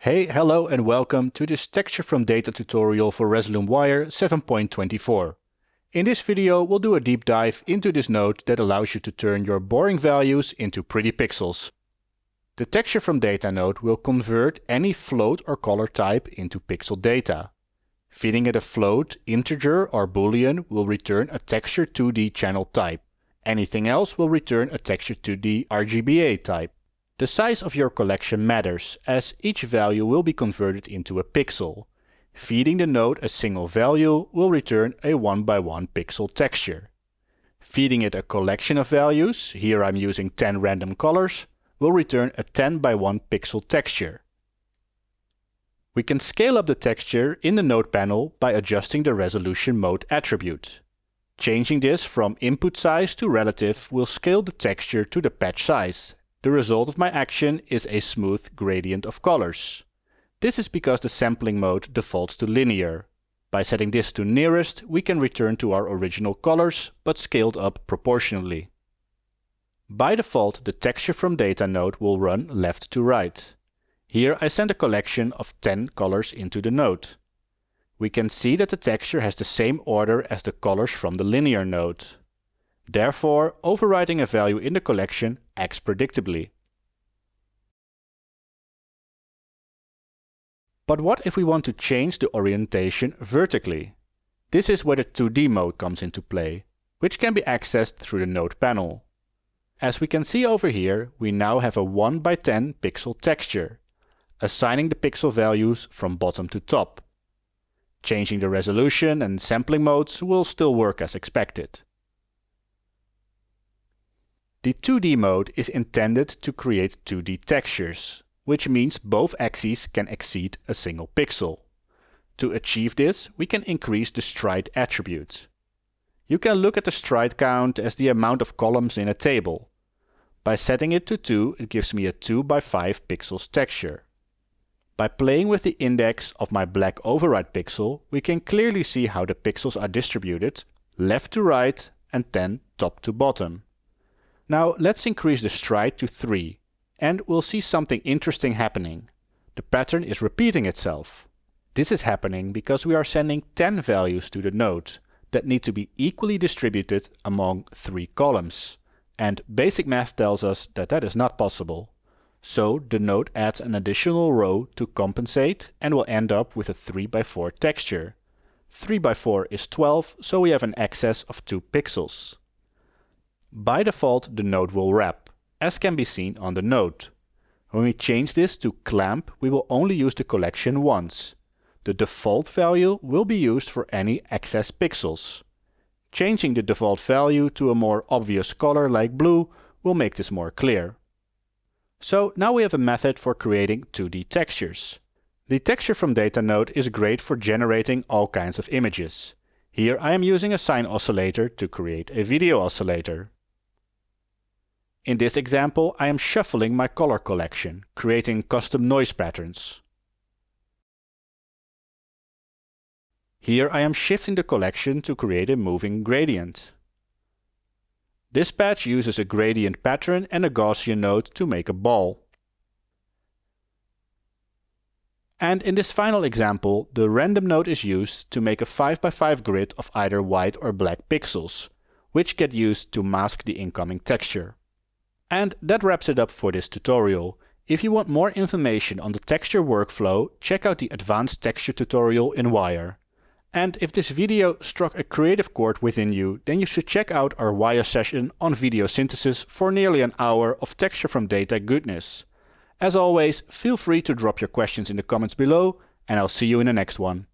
Hey, hello and welcome to this texture from data tutorial for Resolume Wire 7.24. In this video we'll do a deep dive into this node that allows you to turn your boring values into pretty pixels. The texture from data node will convert any float or color type into pixel data. Feeding it a float, integer or boolean will return a texture 2D channel type. Anything else will return a texture 2D RGBA type. The size of your collection matters, as each value will be converted into a pixel. Feeding the node a single value will return a 1x1 pixel texture. Feeding it a collection of values, here I'm using 10 random colors, will return a 10x1 pixel texture. We can scale up the texture in the node panel by adjusting the resolution mode attribute. Changing this from input size to relative will scale the texture to the patch size. The result of my action is a smooth gradient of colors. This is because the sampling mode defaults to linear. By setting this to nearest, we can return to our original colors, but scaled up proportionally. By default, the texture from data node will run left to right. Here I send a collection of 10 colors into the node. We can see that the texture has the same order as the colors from the linear node. Therefore, overwriting a value in the collection acts predictably. But what if we want to change the orientation vertically? This is where the 2D mode comes into play, which can be accessed through the node panel. As we can see over here, we now have a 1x10 pixel texture, assigning the pixel values from bottom to top. Changing the resolution and sampling modes will still work as expected. The 2D mode is intended to create 2D textures, which means both axes can exceed a single pixel. To achieve this, we can increase the stride attribute. You can look at the stride count as the amount of columns in a table. By setting it to 2, it gives me a 2x5 pixels texture. By playing with the index of my black override pixel, we can clearly see how the pixels are distributed left to right and then top to bottom. Now let's increase the stride to 3, and we'll see something interesting happening. The pattern is repeating itself. This is happening because we are sending 10 values to the node that need to be equally distributed among 3 columns. And basic math tells us that that is not possible. So the node adds an additional row to compensate and will end up with a 3x4 texture. 3x4 is 12, so we have an excess of 2 pixels. By default, the node will wrap, as can be seen on the node. When we change this to clamp, we will only use the collection once. The default value will be used for any excess pixels. Changing the default value to a more obvious color like blue will make this more clear. So now we have a method for creating 2D textures. The texture from data node is great for generating all kinds of images. Here I am using a sine oscillator to create a video oscillator. In this example, I am shuffling my color collection, creating custom noise patterns. Here I am shifting the collection to create a moving gradient. This patch uses a gradient pattern and a Gaussian node to make a ball. And in this final example, the random node is used to make a 5x5 grid of either white or black pixels, which get used to mask the incoming texture. And that wraps it up for this tutorial. If you want more information on the texture workflow, check out the advanced texture tutorial in Wire. And if this video struck a creative chord within you, then you should check out our Wire session on video synthesis for nearly an hour of texture from data goodness. As always, feel free to drop your questions in the comments below, and I'll see you in the next one.